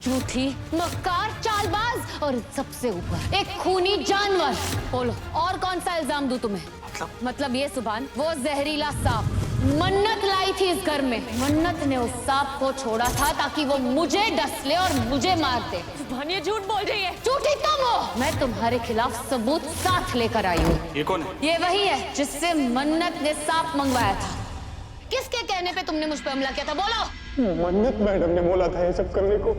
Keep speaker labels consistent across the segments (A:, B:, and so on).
A: झूठी, मक्कार, चालबाज और सबसे ऊपर एक खूनी जानवर। बोलो और कौन सा इल्जाम दूं तुम्हें? मतलब ये सुभान, वो जहरीला सांप मन्नत लाई थी इस घर में। मन्नत ने उस सांप को छोड़ा था ताकि वो मुझे डस ले और मुझे मार दे।
B: सुभान ये झूठ बोल रही है।
A: झूठी तुम हो। मैं तुम्हारे खिलाफ सबूत साथ लेकर आई हूँ।
C: ये कौन है?
A: ये वही है जिससे मन्नत ने सांप मंगवाया था। किसके कहने पे तुमने मुझ पर हमला किया था? बोलो।
D: मन्नत मैडम ने बोला था ये सब करने को।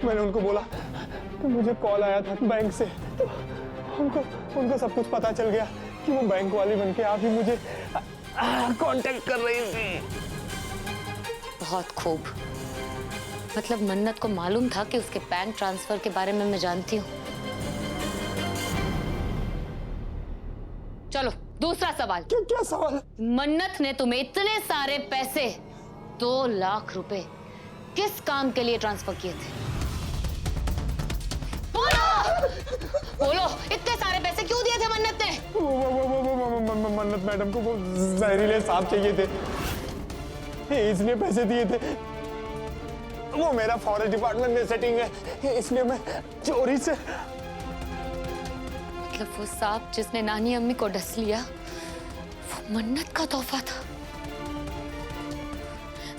D: मैंने उनको बोला कि मुझे कॉल आया था बैंक से, तो उनको सब कुछ पता चल गया कि वो बैंक वाली बनके आप ही मुझे कांटेक्ट कर रही थी।
A: बहुत खूब। मतलब मन्नत को मालूम था कि उसके बैंक ट्रांसफर के बारे में मैं जानती हूँ। चलो दूसरा सवाल।
D: क्या सवाल?
A: मन्नत ने तुम्हें इतने सारे पैसे 2 लाख रुपए किस काम के लिए ट्रांसफर किए थे? बोलो इतने सारे पैसे क्यों दिए थे मन्नत ने?
D: मन्नत मैडम को वो जहरीले सांप चाहिए थे, इसलिए पैसे दिए थे। वो मेरा फॉरेस्ट डिपार्टमेंट में सेटिंग है, इसलिए मैं चोरी से।
A: मतलब वो सांप जिसने नानी अम्मी को डस लिया वो मन्नत का तोहफा था।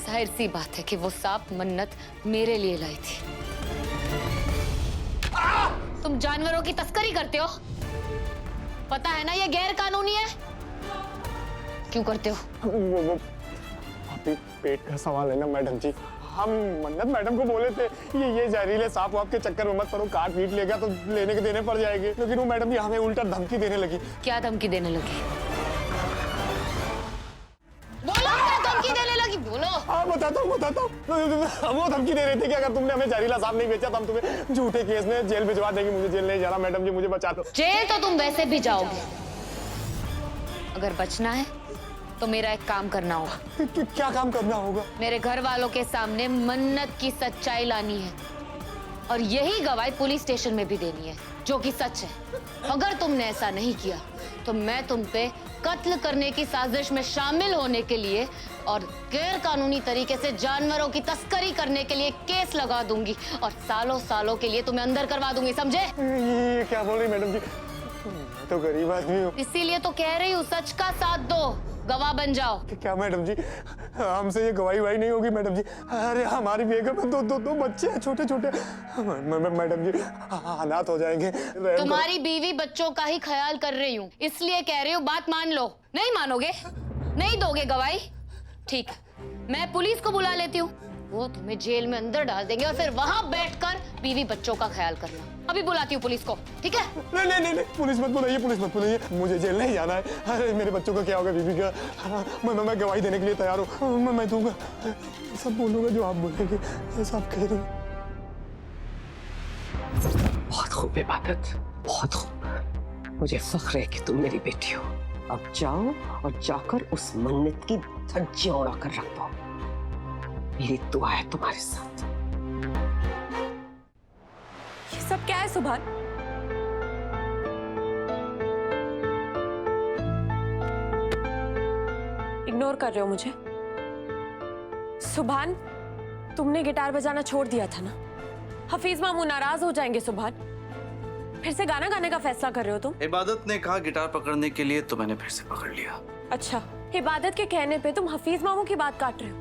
A: जाहिर सी बात है कि वो सांप मन्नत मेरे लिए लाई थी। तुम जानवरों की तस्करी करते हो, पता है ना ये गैर कानूनी है। क्यों करते हो?
D: वो अभी पेट का सवाल है ना मैडम जी। हम मन्नत मैडम को बोले थे ये जहरीले सांप आपके चक्कर में मत पड़ो, काट पीट लेगा तो लेने के देने पड़ जाएंगे, लेकिन वो मैडम जी हमें उल्टा धमकी देने लगी।
A: क्या धमकी देने लगी? बोलो क्या धमकी देने लगी? बोलो।
D: हाँ बताता हूँ। वो धमकी दे रहे थे कि अगर तुमने हमें जहरीला सांप नहीं बेचा तो हम तुम्हें झूठे केस में जेल भिजवा देंगे। मुझे जेल नहीं जाना मैडम जी, मुझे बचा दो।
A: जेल तो तुम वैसे भी जाओगे। अगर बचना है तो मेरा एक काम करना होगा।
D: क्या काम करना होगा?
A: मेरे घर वालों के सामने मन्नत की सच्चाई लानी है और यही गवाही पुलिस स्टेशन में भी देनी है, जो कि सच है। अगर तुमने ऐसा नहीं किया तो मैं तुम पे कत्ल करने की साजिश में शामिल होने के लिए और गैर कानूनी तरीके से जानवरों की तस्करी करने के लिए केस लगा दूंगी और सालों सालों के लिए तुम्हें अंदर करवा दूंगी, समझे?
D: ये क्या बोल रही मैडम जी? मैं तो गरीब आदमी हूँ।
A: इसीलिए तो कह रही हूँ सच का साथ दो, गवाह बन जाओ।
D: क्या मैडम जी, हमसे ये गवाही वाही नहीं होगी मैडम जी। अरे हमारी बेगम में दो बच्चे हैं छोटे छोटे। मैडम जी हालात हो जाएंगे।
A: तुम्हारी बीवी बच्चों का ही ख्याल कर रही हूँ, इसलिए कह रही हूँ बात मान लो। नहीं मानोगे? नहीं दोगे गवाही? ठीक, मैं पुलिस को बुला लेती हूँ, वो तुम्हें जेल में अंदर डाल देंगे और फिर वहां बैठकर बीवी बच्चों का ख्याल करना। अभी बुलाती हूँ पुलिस को, ठीक है?
D: नहीं, पुलिस मत बुलाइए। मुझे जेल नहीं जाना है। अरे मेरे बच्चों का क्या होगा, बीबी का? मैं गवाही देने के लिए तैयार हूँ। मैं दूंगा, सब बोलूंगा जो आप बोलेंगे। ऐसा आप कह रही हैं।
E: बहुत खूब इबादत, बहुत खूब। मुझे फख्र है कि तुम मेरी बेटी हो। अब जाओ और जाकर उस मन्नत की धज्जियां उड़ा कर रख दो। मेरी दुआ है तुम्हारे साथ।
B: ये सब क्या है सुभान? इग्नोर कर रहे हो मुझे? सुभान, तुमने गिटार बजाना छोड़ दिया था ना? हफीज मामू नाराज हो जाएंगे सुभान। फिर से गाना गाने का फैसला कर रहे हो तुम?
C: इबादत ने कहा गिटार पकड़ने के लिए, तो मैंने फिर से पकड़ लिया।
B: अच्छा, इबादत के कहने पे तुम हफीज मामू की बात काट रहे हो?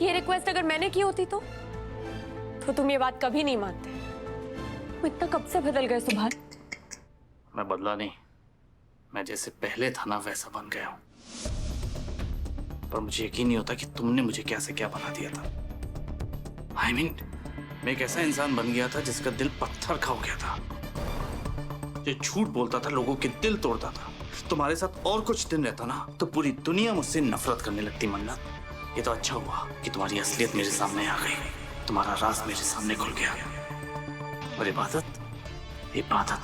B: ये रिक्वेस्ट अगर मैंने की होती तो तुम ये बात कभी नहीं मानते। तुम इतना कब से बदल गए सुभान?
C: मैं बदला नहीं, मैं जैसे पहले था ना वैसा बन गया हूँ। पर मुझे यकीन नहीं होता कि तुमने मुझे क्या से क्या बना दिया था। I mean, मैं एक ऐसा इंसान बन गया था जिसका दिल पत्थर का हो गया था, जो झूठ बोलता था, लोगों के दिल तोड़ता था। तुम्हारे साथ और कुछ दिन रहता ना तो पूरी दुनिया मुझसे नफरत करने लगती। मन्नत, ये तो अच्छा हुआ कि तुम्हारी असलियत मेरे सामने आ गई, तुम्हारा राज मेरे सामने खुल गया। और इबादत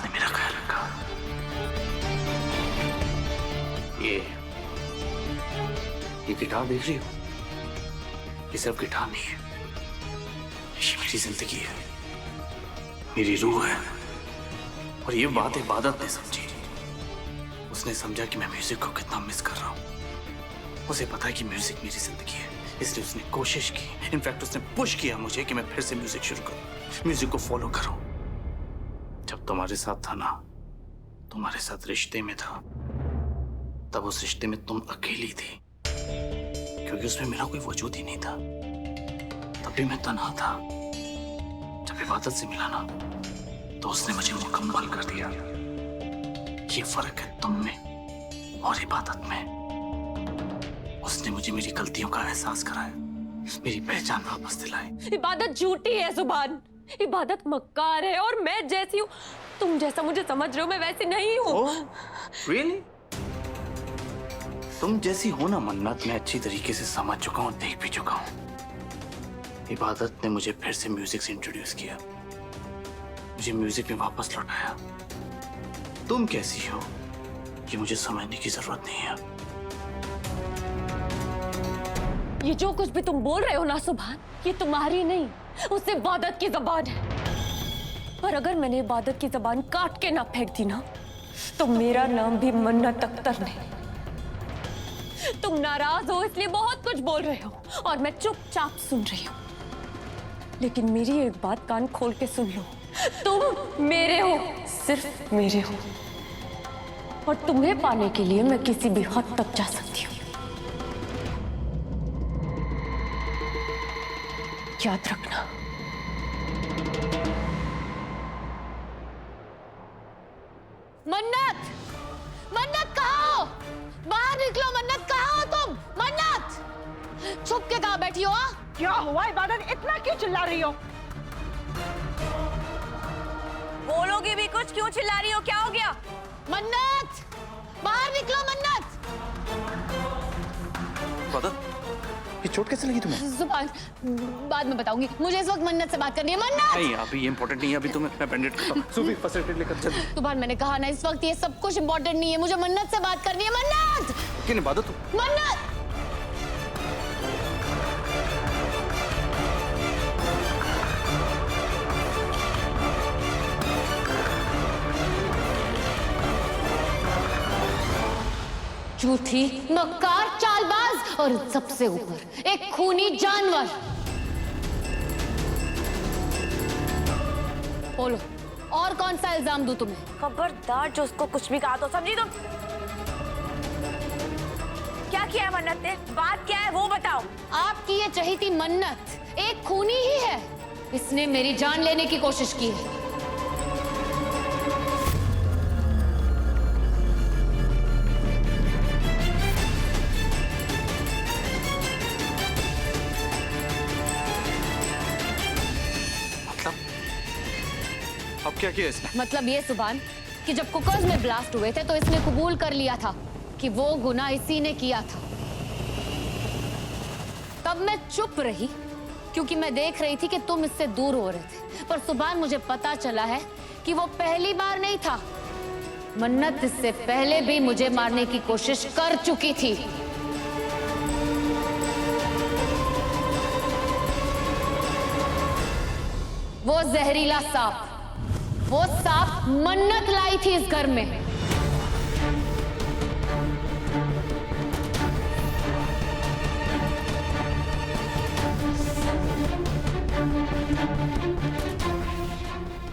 C: ने मेरा ख्याल रखा। ये गिटार देख रही हो? ये सिर्फ गिटार नहीं है, ये मेरी जिंदगी है, मेरी रूह है। और ये बात इबादत ने समझी। उसने समझा कि मैं म्यूजिक को कितना मिस कर रहा हूँ। उसे पता है कि म्यूजिक मेरी जिंदगी है, इसलिए उसने कोशिश की, इनफैक्ट उसने पुश किया मुझे कि मैं फिर से म्यूजिक शुरू करूं, म्यूजिक को फॉलो करूं। जब तुम्हारे साथ था ना, तुम्हारे साथ रिश्ते में था, तब उस रिश्ते में तुम अकेली थी, क्योंकि उसमें मेरा कोई वजूद ही नहीं था। तब भी मैं तन्हा था। जब इबादत से मिला ना, तो उसने मुझे मुकम्मल कर दिया। ये फर्क है तुम में और इबादत में। उसने मुझे मेरी गलतियों का एहसास कराया, मेरी पहचान वापस दिलाई।
B: इबादत झूठी है सुभान, इबादत मक्कार है और मैं जैसी हूँ, तुम जैसा मुझे समझ रहे हो मैं वैसी नहीं हूँ।
C: ओह, really? तुम जैसी हो ना मन्नत, मैं अच्छी तरीके से समझ चुका हूँ, देख भी चुका हूँ। इबादत ने मुझे फिर से म्यूजिक से इंट्रोड्यूस किया, मुझे म्यूजिक में वापस लौटाया। तुम कैसी हो ये मुझे समझने की जरूरत नहीं है।
B: ये जो कुछ भी तुम बोल रहे हो ना सुभान, ये तुम्हारी नहीं, उस इबादत की जबान है। पर अगर मैंने इबादत की जबान काट के ना फेंक दी ना, तो मेरा नाम भी मन्नत अख्तर नहीं। तुम नाराज हो इसलिए बहुत कुछ बोल रहे हो और मैं चुपचाप सुन रही हूँ, लेकिन मेरी एक बात कान खोल के सुन लो, तुम मेरे हो, सिर्फ मेरे हो, और तुम्हें पाने के लिए मैं किसी भी हद तक जा सकती हूँ। याद रखना।
A: मन्नत, मन्नत कहाँ हो? बाहर निकलो मन्नत, कहाँ हो तुम? मन्नत, छुप के कहाँ बैठी हो?
F: क्या हुआ इबादत, इतना क्यों चिल्ला रही हो?
B: बोलोगे भी कुछ, क्यों चिल्ला रही हो? क्या हो गया?
A: मन्नत, बाहर निकलो मन्नत।
C: इबादत, ये चोट कैसे लगी तुम्हें?
A: जुबान बाद में बताऊंगी, मुझे इस वक्त मन्नत से बात करनी है। मन्नत,
C: नहीं, अभी ये इम्पोर्टेंट नहीं है, अभी तुम्हें मैं बैंडेड करता हूँ। सुबह फर्स्ट एड लेकर चल।
A: सुभान मैंने कहा ना, इस वक्त ये सब कुछ इम्पोर्टेंट नहीं है, मुझे मन्नत से बात करनी है। मन्नत,
C: लेकिन इबादत,
A: मन्नत, झूठी, मक्कार, चालबाज और सबसे ऊपर एक खूनी जानवर। बोलो, और कौन सा इल्जाम दूं तुम्हें?
B: खबरदार जो उसको कुछ भी कहा तो समझी तुम। क्या किया है मन्नत ने? बात क्या है वो बताओ।
A: आपकी ये चहेती मन्नत एक खूनी ही है, इसने मेरी जान लेने की कोशिश की है।
C: अब क्या किया इसने?
A: मतलब ये सुभान कि जब कुकर्स में ब्लास्ट हुए थे तो इसने कबूल कर लिया था कि वो गुनाह इसी ने किया था। तब मैं चुप रही क्योंकि मैं देख रही थी कि तुम इससे दूर हो रहे थे, पर सुभान मुझे पता चला है कि वो पहली बार नहीं था। मन्नत इससे पहले भी मुझे मारने की कोशिश कर चुकी थी। वो जहरीला सांप, वो सांप मन्नत लाई थी इस घर में।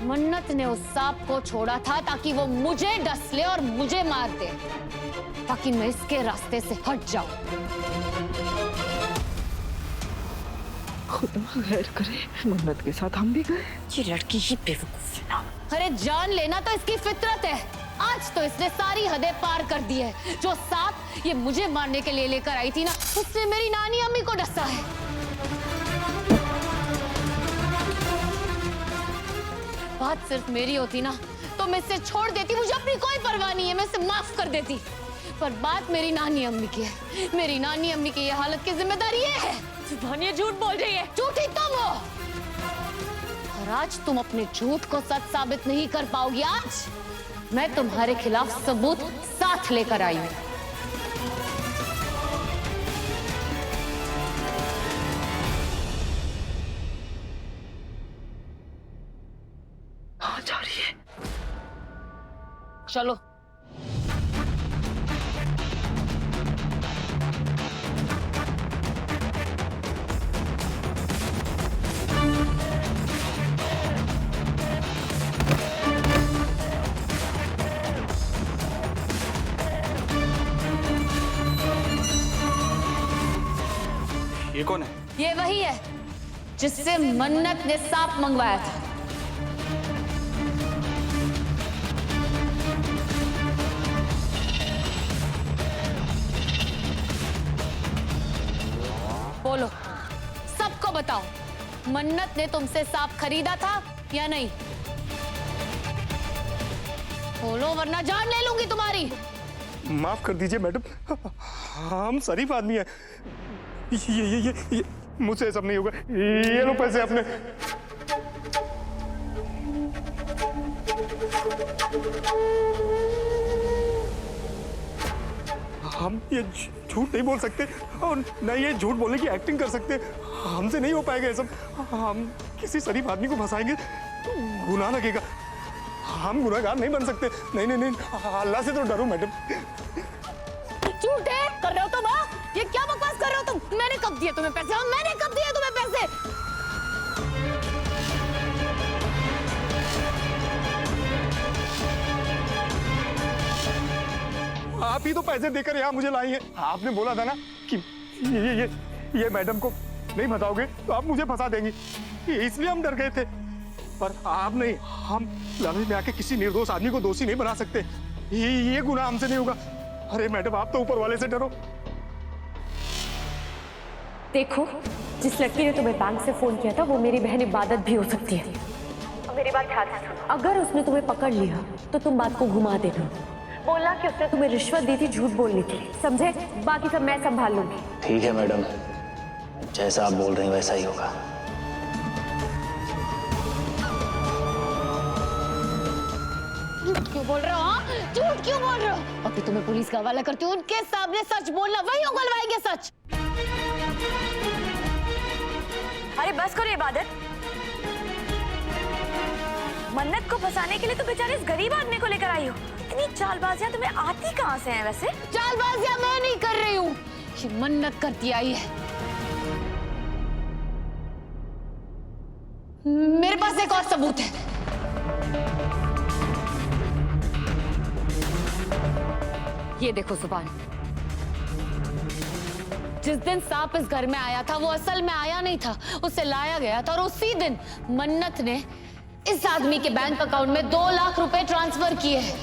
A: मन्नत ने उस सांप को छोड़ा था ताकि वो मुझे डस ले और मुझे मार दे, ताकि मैं इसके रास्ते से हट जाऊं।
F: खुदा खैर करे, मन्नत के साथ हम भी गए।
B: ये लड़की ही बेवकूफ है ना।
A: अरे जान लेना तो इसकी फितरत है। आज तो इसने सारी हदें पार कर दी है। जो सांप ये मुझे मारने के लिए लेकर आई थी ना, उसने मेरी नानी अम्मी को डसा है। बात सिर्फ मेरी होती ना तो मैं इसे छोड़ देती, मुझे अपनी कोई परवाह नहीं है, मैं इसे माफ कर देती। पर बात मेरी नानी अम्मी की है। मेरी नानी अम्मी की ये हालत की जिम्मेदारी ये है।
B: सुभान ये झूठ बोल रही है।
A: झूठी तुम हो, और आज तुम अपने झूठ को सच साबित नहीं कर पाओगी। आज मैं तुम्हारे खिलाफ सबूत साथ लेकर आई हूं।
F: कहाँ जा रही है?
A: चलो। जिससे मन्नत ने सांप मंगवाया था। बोलो, सबको बताओ, मन्नत ने तुमसे सांप खरीदा था या नहीं? बोलो वरना जान ले लूंगी तुम्हारी।
D: माफ कर दीजिए मैडम, हम शरीफ आदमी हैं। ये मुझसे सब नहीं होगा। ये लो पैसे अपने। हम ये झूठ नहीं बोल सकते और न ये झूठ बोलने की एक्टिंग कर सकते। हमसे नहीं हो पाएगा ये सब। हम किसी शरीफ आदमी को फंसाएंगे तो गुनाह लगेगा। हम गुनाहगार नहीं बन सकते। नहीं नहीं नहीं, अल्लाह से तो डरो मैडम।
A: झूठ है कर रहे हो तुम? ये क्या बकवास कर रहे हो तुम? मैंने कब दिए तुम्हें पैसे? मैंने कब दिए तुम्हें पैसे?
D: आप ही तो पैसे देकर यहाँ मुझे लाई हैं। आपने बोला था ना कि ये मैडम को नहीं बताओगे तो आप मुझे फंसा देंगी, इसलिए हम डर गए थे। पर आप नहीं, हम लालच में आके किसी निर्दोष आदमी को दोषी नहीं बना सकते। ये गुनाह हमसे नहीं होगा। अरे मैडम, आप तो ऊपर वाले से डरो।
B: देखो, जिस लड़की ने तुम्हें बैंक से फोन किया था वो मेरी बहन इबादत भी हो सकती है। और मेरी बात ध्यान से सुनो, अगर उसने तुम्हें पकड़ लिया तो तुम बात को घुमा देना, बोलना कि उसने तुम्हें रिश्वत दी थी झूठ बोलने के लिए, समझे? बाकी सब मैं संभाल लूंगी।
G: ठीक है मैडम, जैसा आप बोल रही हैं वैसा ही होगा।
A: झूठ क्यों बोल रहे हो? हाँ, झूठ क्यों बोल रहे हो? अभी तुम्हें पुलिस का हवाला करती हूँ। उनके सामने सच बोलना, वही उगलवाएंगे सच।
B: अरे बस करो इबादत। मन्नत को फंसाने के लिए तो बेचारे इस गरीब आदमी को लेकर आई हो। इतनी चालबाजियां तुम्हें आती कहाँ से हैं वैसे?
A: चालबाजियां मैं नहीं कर रही हूँ, ये मन्नत करती आई है। मेरे पास एक और सबूत है। ये देखो जुबान, जिस दिन सांप इस घर में आया था वो असल में आया नहीं था, उसे लाया गया था। और उसी दिन मन्नत ने इस आदमी के बैंक अकाउंट में 2 लाख रुपए ट्रांसफर किए हैं।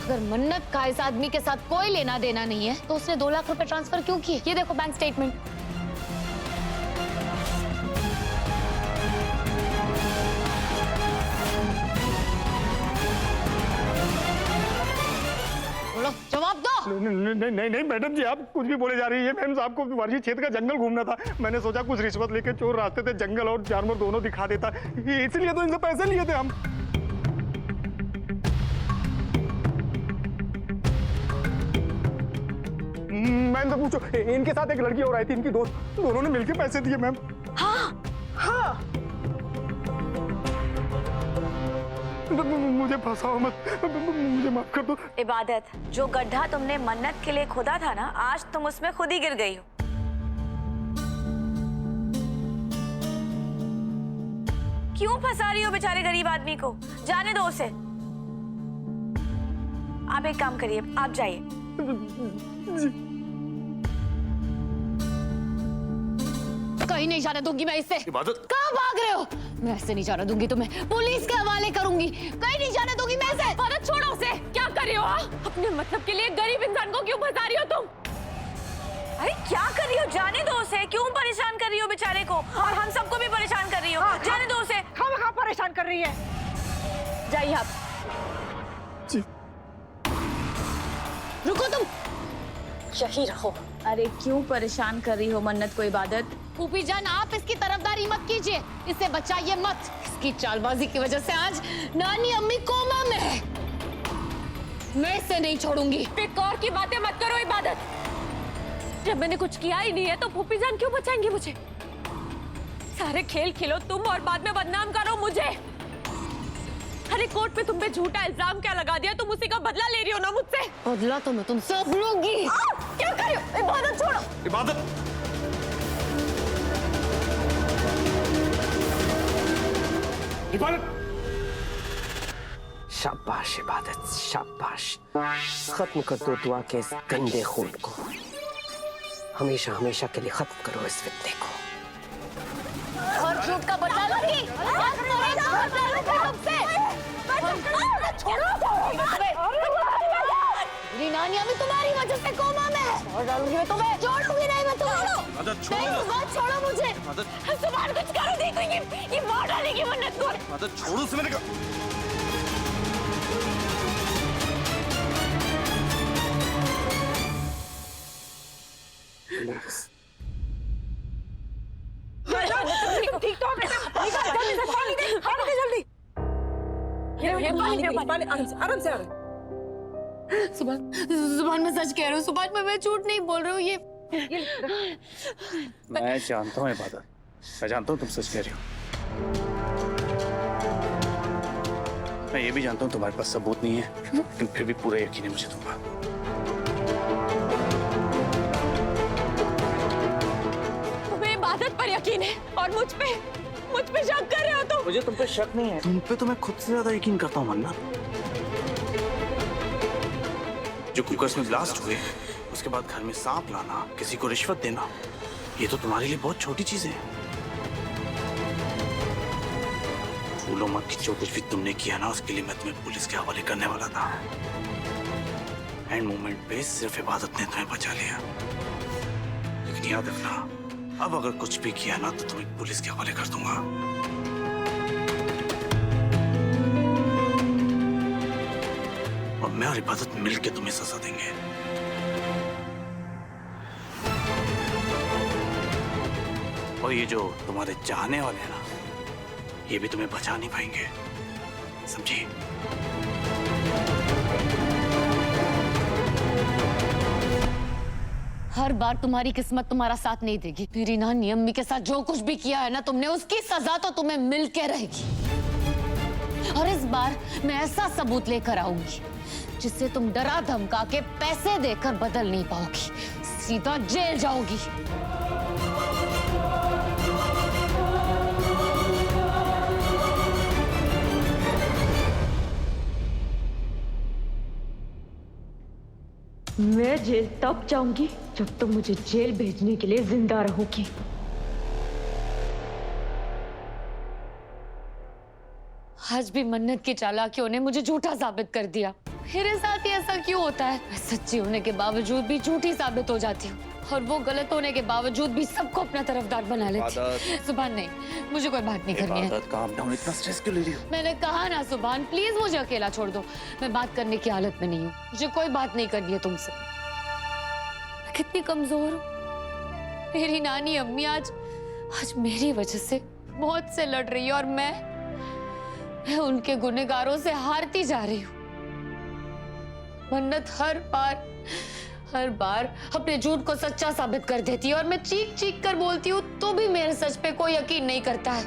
A: अगर मन्नत का इस आदमी के साथ कोई लेना देना नहीं है तो उसने 2 लाख रुपए ट्रांसफर क्यों किए? ये देखो बैंक स्टेटमेंट। बोलो, जवाब दो।
D: नहीं नहीं नहीं नहीं मैडम जी, आप कुछ भी बोले जा रही है। मैम साहब को वर्जी क्षेत्र का जंगल घूमना था। मैंने सोचा कुछ रिश्वत लेके चोर रास्ते थे, जंगल और जानवर दोनों दिखा देता, इसलिए तो इनसे पैसे लिए थे हम। मैम तो पूछो, इनके साथ एक लड़की और आई थी, इनकी दोस्त, दोनों ने मिलकर पैसे दिए मैम।
F: हाँ हाँ,
D: मुझे फंसाओ मत, मुझे माफ कर दो।
B: इबादत, जो गड्ढा तुमने मन्नत के लिए खोदा था ना, आज तुम उसमें खुद ही गिर गई हो। क्यों फंसा रही हो बेचारे गरीब आदमी को? जाने दो उसे। आप एक काम करिए, आप जाइए।
A: कहीं नहीं जाने दूंगी मैं इससे।
C: इबादत,
A: कहाँ भाग रहे हो? मैं ऐसे नहीं जाने दूंगी तुम्हें, पुलिस के हवाले करूंगी। कहीं नहीं जाने दूंगी मैं इसे।
B: इबादत, छोड़ो उसे। क्या कर रही हो? अपने मतलब के लिए गरीब इंसान को क्यों फंसा रही हो तुम? अरे क्या कर रही हो? जाने दो उसे। क्यों परेशान कर रही हो बेचारे को? और हम सबको भी परेशान कर रही हो। जाने दो उसे।
F: कहाँ परेशान कर रही है?
B: जाइए आप।
D: जी
A: रुको तुम।
B: यही रहो।
H: अरे क्यों परेशान कर रही हो मन्नत को इबादत?
A: फूफी जान, आप इसकी तरफदारी मत कीजिए, इसे बचाइए मत। इसकी चालबाजी की वजह से आज नानी अम्मी कोमा में है। मैं इसे नहीं छोड़ूंगी।
B: बेकार की बातें मत करो इबादत। जब मैंने कुछ किया ही नहीं है तो फूफी जान क्यों बचाएंगी मुझे? सारे खेल खेलो तुम और बाद में बदनाम करो मुझे। अरे कोर्ट में तुम पे झूठा इल्जाम क्या लगा दिया? तुम उसी का बदला ले रही हो ना मुझसे?
A: बदला तो मैं तुमसे अब लूंगी।
B: क्या कर रही हो? इबादत छोड़ो।
C: इबादत,
D: इबादत,
E: शाबाश इबादत, शाबाश। खत्म कर दो दुआ के इस गंदे खून को, हमेशा हमेशा के लिए खत्म करो इस फितने को।
A: और झूठ का बदला लूंगी। मेरी नानी अभी तुम्हारी वजह से कोमा में है। और डालूंगी मैं तुम्हें, छोड़ूंगी नहीं मैं तुम्हें।
C: मदद छोड़ो,
A: मत छोड़ो मुझे।
C: मदद
A: सुभान कुछ करो, नहीं तो ये मार डालेगी मन्नत को।
C: मदद छोड़ो से मैंने कहा।
F: ठीक तो बेटा, जल्दी से पानी दे जल्दी। ये पानी आराम से
A: सुभान मैं सच कह रही हूँ। सुभान मैं झूठ नहीं बोल रही हूँ। ये
C: मैं जानता हूँ इबादत, मैं जानता हूँ तुम सच कह रही हो। मैं ये भी जानता हूँ तुम्हारे पास सबूत नहीं है, लेकिन फिर भी पूरा यकीन है मुझे तुम पर।
B: तुम्हें इबादत पर यकीन है और मुझ पे शक कर रहे हो तुम।
C: मुझे तुम पे शक नहीं है, तुम पे तो मैं खुद से ज्यादा यकीन करता हूँ मन्ना। जो कुकर्स में ब्लास्ट हुए, उसके बाद घर में सांप लाना, किसी को रिश्वत देना, ये तो तुम्हारे लिए बहुत छोटी चीजें हैं। फूलो मत कि जो कुछ भी तुमने किया ना, उसके लिए मैं तुम्हें पुलिस के हवाले करने वाला था। एंड मोमेंट पे सिर्फ इबादत ने तुम्हें बचा लिया। लेकिन याद रखना, अब अगर कुछ भी किया ना तो तुम्हें पुलिस के हवाले कर दूंगा। और मैं और इबादत मिलके तुम्हें सजा देंगे। और ये जो तुम्हारे चाहने वाले हैं ना, ये भी तुम्हें बचा नहीं पाएंगे, समझी?
A: हर बार तुम्हारी किस्मत तुम्हारा साथ नहीं देगी। मेरी नानी अम्मी के साथ जो कुछ भी किया है ना तुमने, उसकी सजा तो तुम्हें मिल के रहेगी। और इस बार मैं ऐसा सबूत लेकर आऊंगी जिससे तुम डरा धमका के पैसे देकर बदल नहीं पाओगी, सीधा जेल जाओगी।
B: मैं जेल तब जाऊंगी जब तुम मुझे जेल भेजने के लिए जिंदा रहोगी।
A: आज भी मन्नत की चालाकियों ने मुझे झूठा साबित कर दिया। मेरे साथ ही ऐसा क्यों होता है? मैं सच्ची होने के बावजूद भी झूठी साबित हो जाती हूँ, और वो गलत होने के बावजूद भी सबको अपना तरफदार बना लेती हूँ। सुभान नहीं, मुझे कोई बात नहीं करनी है।
C: काम डाउन, इतना स्ट्रेस क्यों ले रही हो?
A: मैंने कहा ना सुभान, प्लीज मुझे अकेला छोड़ दो। मैं बात करने की हालत में नहीं हूँ, मुझे कोई बात नहीं करनी है तुमसे। मैं कितनी कमजोर हूँ। मेरी नानी अम्मी आज मेरी वजह से मौत से लड़ रही है, और मैं उनके गुनहगारों से हारती जा रही हूँ। मन्नत हर बार अपने झूठ को सच्चा साबित कर देती है, और मैं चीख चीख कर बोलती हूँ तो भी मेरे सच पे कोई यकीन नहीं करता है।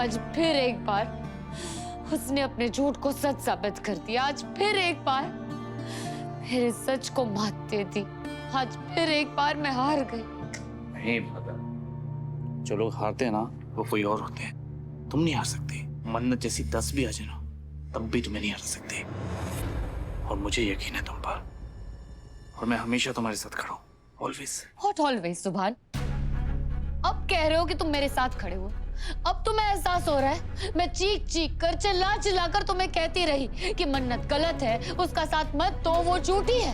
A: आज फिर एक बार उसने अपने झूठ को सच साबित कर दिया। आज फिर एक बार मेरे सच को मात दे दी। आज फिर एक बार मैं हार गई।
C: नहीं पता, जो लोग हारते हैं ना वो कोई और होते हैं, तुम नहीं हार सकती। मन्नत जैसी 10 भी आ जाए ना, तब भी तुम्हें नहीं हार सकती। और मुझे यकीन है तुम पर, और मैं हमेशा तुम्हारे साथ खड़ा हूँ, ऑलवेज।
A: What always, सुभान? अब कह रहे हो कि तुम मेरे साथ खड़े हो। अब तुम्हें एहसास हो रहा है, मैं चीख चीख कर चिल्ला चिल्ला कर तुम्हें कहती रही कि मन्नत गलत है, उसका साथ मत दो, वो झूठी है।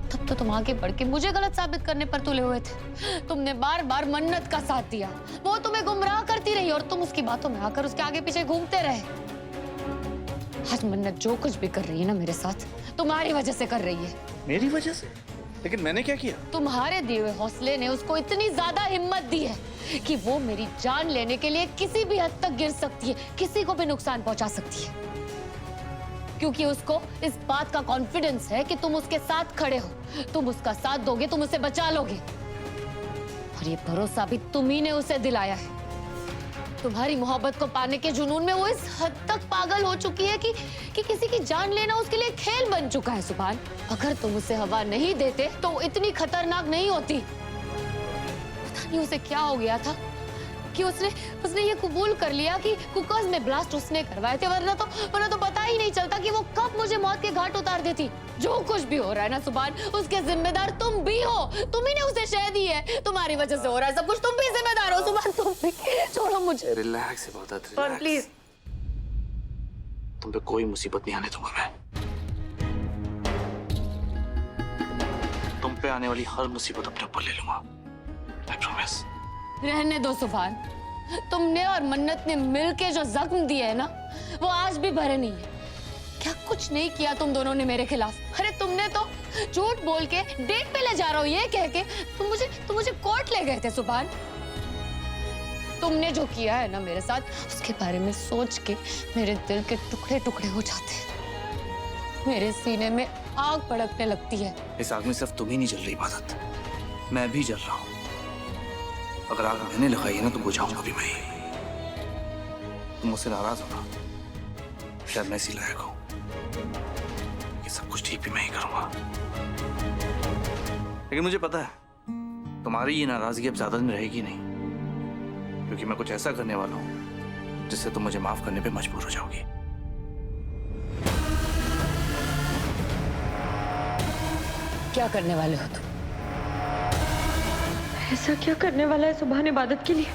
A: तब तो तुम आगे बढ़ के मुझे गलत साबित करने पर तुले हुए थे। तुमने बार बार मन्नत का साथ दिया, वो तुम्हें गुमराह करती रही, और तुम उसकी बातों में आकर उसके आगे पीछे घूमते रहे। आज मन्नत जो कुछ भी कर रही है ना मेरे साथ, तुम्हारी वजह से कर रही है।
C: मेरी वजह से? लेकिन मैंने क्या किया?
A: तुम्हारे दिए हुए हौसले ने उसको इतनी ज्यादा हिम्मत दी है कि वो मेरी जान लेने के लिए किसी भी हद तक गिर सकती है, किसी को भी नुकसान पहुंचा सकती है, क्योंकि उसको इस बात का कॉन्फिडेंस है कि तुम उसके साथ खड़े हो, तुम उसका साथ दोगे, तुम उसे बचा लोगे। और ये भरोसा भी तुम्ही ने उसे दिलाया है। तुम्हारी मोहब्बत को पाने के जुनून में वो इस हद तक पागल हो चुकी है कि किसी की जान लेना उसके लिए खेल बन चुका है। सुभान, अगर तुम उसे हवा नहीं देते तो इतनी खतरनाक नहीं होती। पता नहीं उसे क्या हो गया था, कि उसने उसने ये कबूल कर लिया कि कुकर्स में ब्लास्ट उसने करवाए थे, वरना तो पता ही नहीं चलता कि वो कब मुझे मौत के घाट उतार देती। जो कुछ भी हो रहा है ना सुभान, उसके जिम्मेदार तुम भी हो। तुम ही ने उसे शह दी है, तुम्हारी वजह से हो रहा है सब कुछ। तुम भी जिम्मेदार हो सुभान, तुम भी। छोड़ो मुझे।
C: रिलैक्स इबादत, रिलैक्स।
A: प्लीज।
C: तुम पे कोई मुसीबत नहीं आने दूंगा मैं। तुम पे आने वाली हर मुसीबत अपने ऊपर ले लूंगा, I promise।
A: रहने दो सुभान, तुमने और मन्नत ने मिलके जो जख्म दिए है ना, वो आज भी भरे नहीं है। क्या कुछ नहीं किया तुम दोनों ने मेरे खिलाफ। अरे तुमने तो झूठ बोल के डेट पे ले जा रहा हो ये कह के तुम मुझे कोर्ट ले गए थे सुभान। तुमने जो किया है ना मेरे साथ, उसके बारे में सोच के मेरे दिल के टुकड़े टुकड़े हो जाते हैं। मेरे सीने में आग भड़कने लगती है।
C: इस आग में सिर्फ तुम ही नहीं जल रही इबादत, मैं भी जल रहा हूँ। अगर आग मैंने लगाई है ना तो बुझाऊंगा भी मैं ही। तुम मुझसे नाराज हो ना, शायद मैं इसी लायक हूँ कि सब कुछ ठीक भी मैं ही करूंगा। लेकिन मुझे पता है तुम्हारी ये नाराजगी अब ज्यादा दिन रहेगी नहीं, क्योंकि मैं कुछ ऐसा करने वाला हूँ जिससे तुम मुझे माफ करने पे मजबूर हो जाओगी।
A: क्या करने वाले हो तुम?
B: ऐसा क्या करने वाला है सुभान इबादत के लिए?